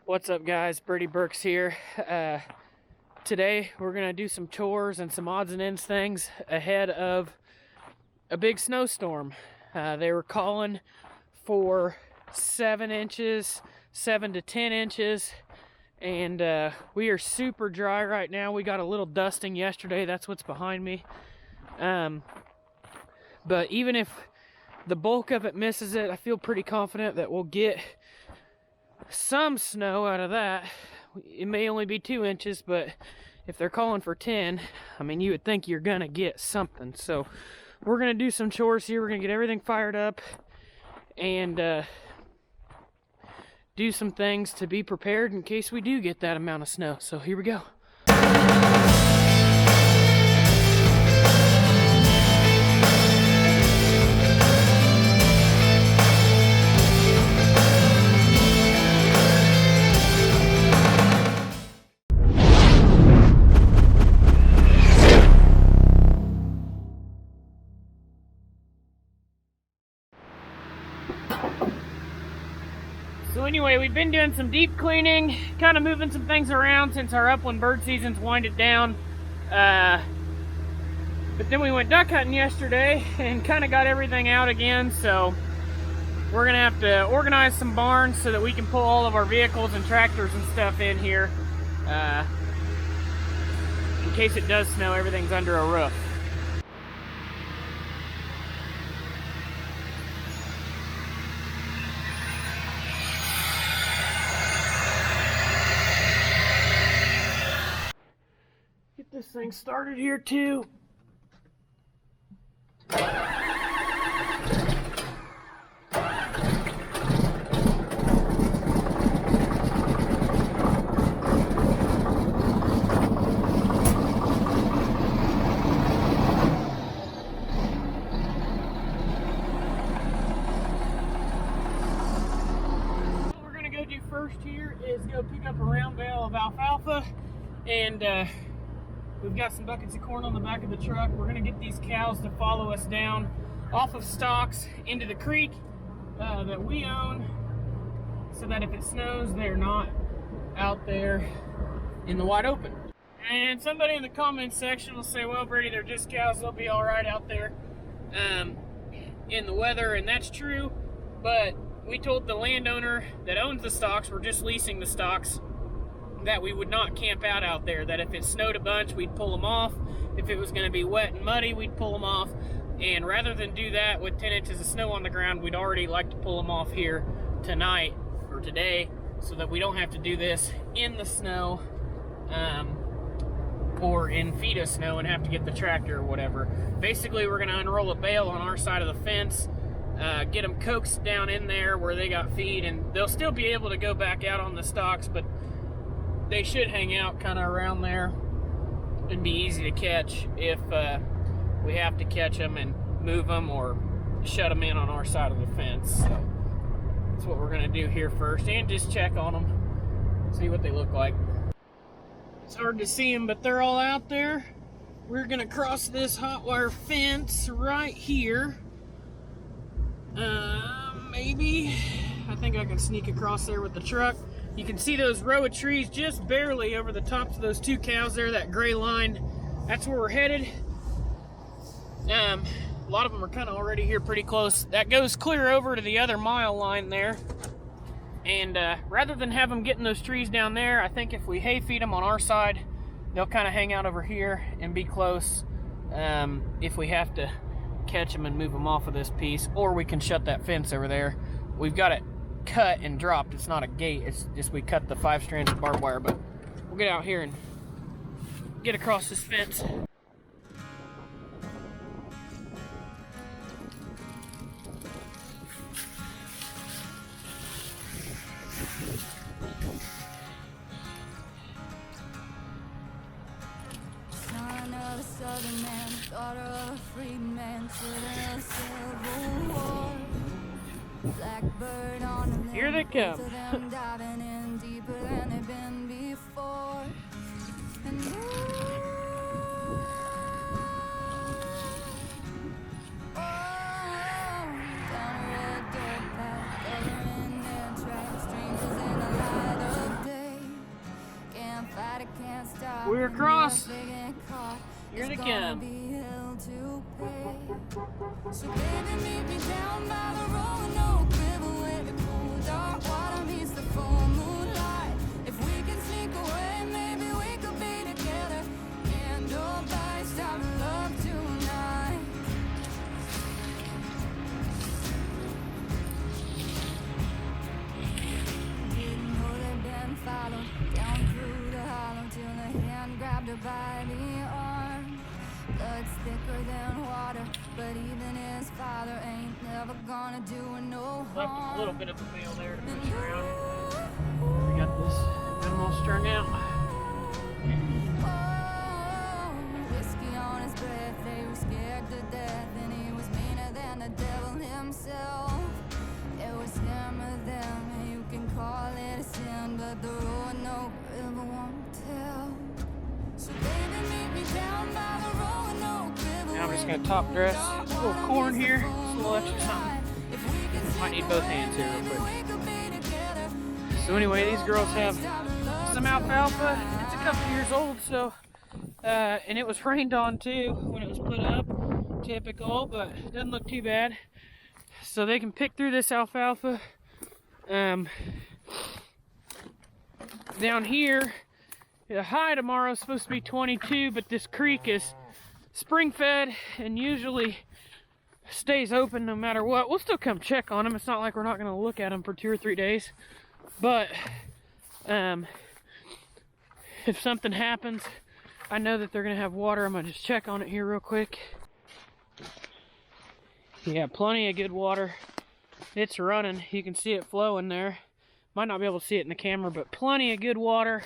What's up, guys? Brady Burks here. Today we're gonna do some chores and some odds and ends things ahead of a big snowstorm. They were calling for 7 inches, 7 to 10 inches, and we are super dry right now. We got a little dusting yesterday. That's what's behind me. But even if the bulk of it misses it, I feel pretty confident that we'll get some snow out of that. It may only be 2 inches, but if they're calling for 10, I mean, you would think you're gonna get something. So we're gonna do some chores here. We're gonna get everything fired up and do some things to be prepared in case we do get that amount of snow. So here we go. So anyway, we've been doing some deep cleaning, kind of moving some things around since our upland bird season's winded down. But then we went duck hunting yesterday and kind of got everything out again. So we're gonna have to organize some barns so that we can pull all of our vehicles and tractors and stuff in here. In case it does snow, everything's under a roof. This thing started here too. What we're gonna go do first here is go pick up a round bale of alfalfa, and we've got some buckets of corn on the back of the truck. We're gonna get these cows to follow us down off of stalks into the creek that we own, so that if it snows, they're not out there in the wide open. And somebody in the comments section will say, well, Brady, they're just cows. They'll be all right out there in the weather, and that's true. But we told the landowner that owns the stalks, we're just leasing the stalks, that we would not camp out there, that if it snowed a bunch, we'd pull them off. If it was going to be wet and muddy, we'd pull them off. And rather than do that with 10 inches of snow on the ground, we'd already like to pull them off here tonight or today, so that we don't have to do this in the snow or in feet of snow and have to get the tractor or whatever. Basically, we're going to unroll a bale on our side of the fence, get them coaxed down in there where they got feed, and they'll still be able to go back out on the stalks, but they should hang out kind of around there and be easy to catch if we have to catch them and move them or shut them in on our side of the fence. So that's what we're going to do here first, and just check on them, see what they look like. It's hard to see them, but they're all out there. We're going to cross this hot wire fence right here. Maybe. I think I can sneak across there with the truck. You can see those row of trees just barely over the tops of those 2 cows there, that gray line. That's where we're headed. A lot of them are kind of already here pretty close. That goes clear over to the other mile line there. And rather than have them getting those trees down there, I think if we hay feed them on our side, they'll kind of hang out over here and be close if we have to catch them and move them off of this piece. Or we can shut that fence over there. We've got it cut and dropped. It's not a gate, it's just we cut the 5 strands of barbed wire, but we'll get out here and get across this fence. Son of a southern man, daughter of a free man, children of civil war. Blackbird on the Here they come. them diving in deeper than they've been before. And down a red dirt path, coloring their tracks, strangers in the light of We're across. If they get caught, Here they it's gonna come. be hell to pay. So baby, meet me down by the Roanoke River where the cool dark water meets the full moonlight. If we can sneak away, maybe we could be together. Candlelight, start love tonight. Didn't know they'd been followed down through the hollow till a hand grabbed her by the arm. Blood's thicker than water, but even his father ain't never gonna do her no Left harm. a little bit of a bail there to push around. We got this animal strung out. Oh, whiskey on his breath, they were scared to death, and he was meaner than the devil himself. It was him or them, and you can call it a sin, but the Roanoke River won't tell. So baby, meet me down by the Roanoke River. Now I'm just gonna top dress. A little corn here, just a little extra something. Might need both hands here real quick. So anyway, these girls have some alfalfa. It's a couple years old, so and it was rained on too when it was put up. Typical, but it doesn't look too bad. So they can pick through this alfalfa. Down here, the high tomorrow is supposed to be 22, but this creek is spring fed and usually stays open no matter what. We'll still come check on them. It's not like we're not going to look at them for 2 or 3 days. But if something happens, I know that they're going to have water. I'm going to just check on it here real quick. Yeah, plenty of good water. It's running. You can see it flowing there. Might not be able to see it in the camera, but plenty of good water.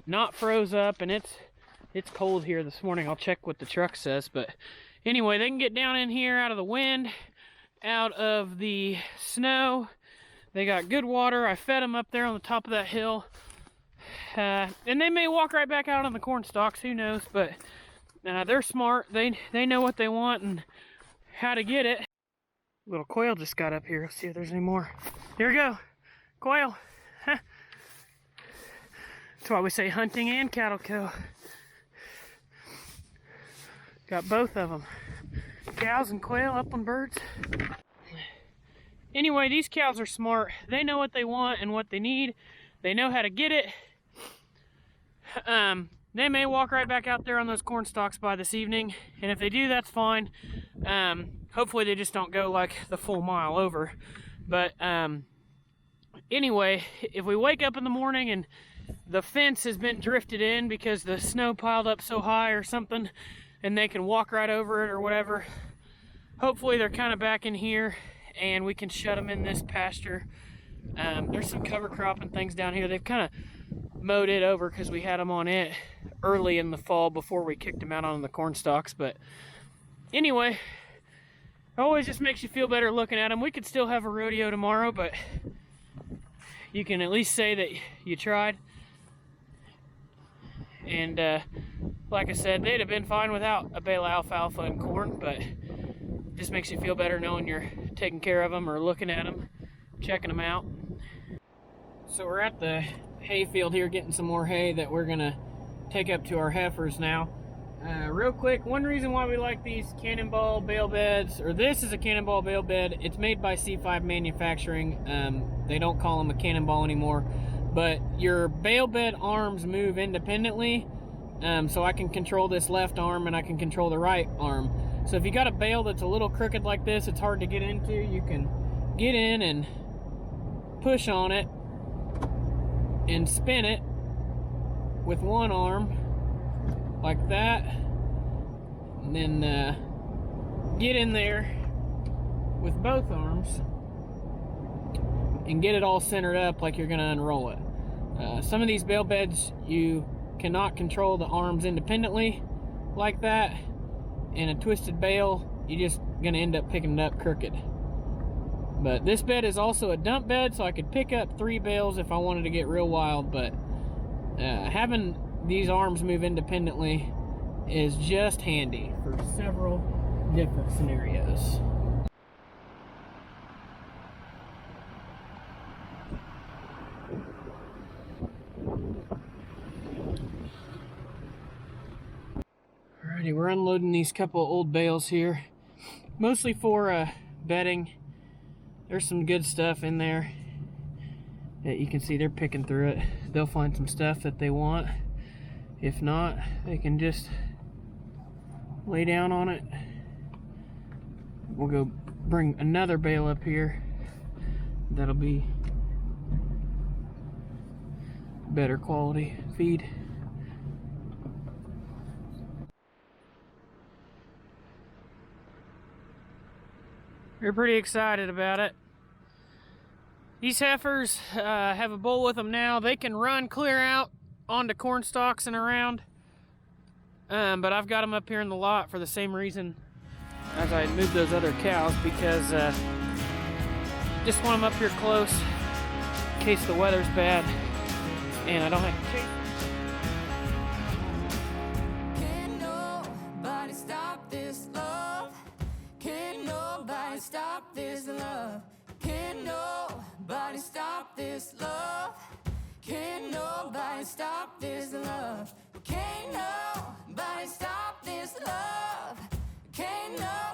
Not froze up, and it's cold here this morning. I'll check what the truck says, but anyway, they can get down in here out of the wind, out of the snow. They got good water. I fed them up there on the top of that hill, and they may walk right back out on the corn stalks. Who knows? But they're smart. They know what they want and how to get it. Little quail just got up here. Let's see if there's any more. Here we go, quail. Huh. That's why we say hunting and cattle co. Got both of them. Cows and quail, upland birds. Anyway, these cows are smart. They know what they want and what they need. They know how to get it. They may walk right back out there on those corn stalks by this evening. And if they do, that's fine. Hopefully they just don't go like the full mile over. But anyway, if we wake up in the morning and the fence has been drifted in because the snow piled up so high or something, and they can walk right over it or whatever, hopefully they're kind of back in here and we can shut them in this pasture. There's some cover crop and things down here. They've kind of mowed it over because we had them on it early in the fall before we kicked them out on the corn stalks. But anyway, it always just makes you feel better looking at them. We could still have a rodeo tomorrow, but you can at least say that you tried. And like I said, they'd have been fine without a bale of alfalfa and corn, but it just makes you feel better knowing you're taking care of them or looking at them, checking them out. So we're at the hay field here getting some more hay that we're gonna take up to our heifers now. Real quick, one reason why we like these cannonball bale beds, or this is a cannonball bale bed. It's made by C5 Manufacturing. They don't call them a cannonball anymore, but your bale bed arms move independently. So I can control this left arm and I can control the right arm. So if you got a bale that's a little crooked like this, it's hard to get into, you can get in and push on it and spin it with one arm like that, and then get in there with both arms and get it all centered up like you're gonna unroll it. Some of these bale beds you cannot control the arms independently like that. In a twisted bale, you're just gonna end up picking it up crooked. But this bed is also a dump bed, so I could pick up 3 bales if I wanted to get real wild. But having these arms move independently is just handy for several different scenarios. Alrighty, we're unloading these couple old bales here, mostly for bedding. There's some good stuff in there that you can see they're picking through it. They'll find some stuff that they want. If not, they can just lay down on it. We'll go bring another bale up here. That'll be better quality feed. We're pretty excited about it. These heifers have a bull with them now. They can run clear out onto corn stalks and around. But I've got them up here in the lot for the same reason as I moved those other cows, because just want them up here close in case the weather's bad and I don't have to chase them. Can't nobody stop this love. Can't nobody stop this love. Can't nobody stop this love. Can't nobody stop this love. Can't nobody stop this love. Can't nobody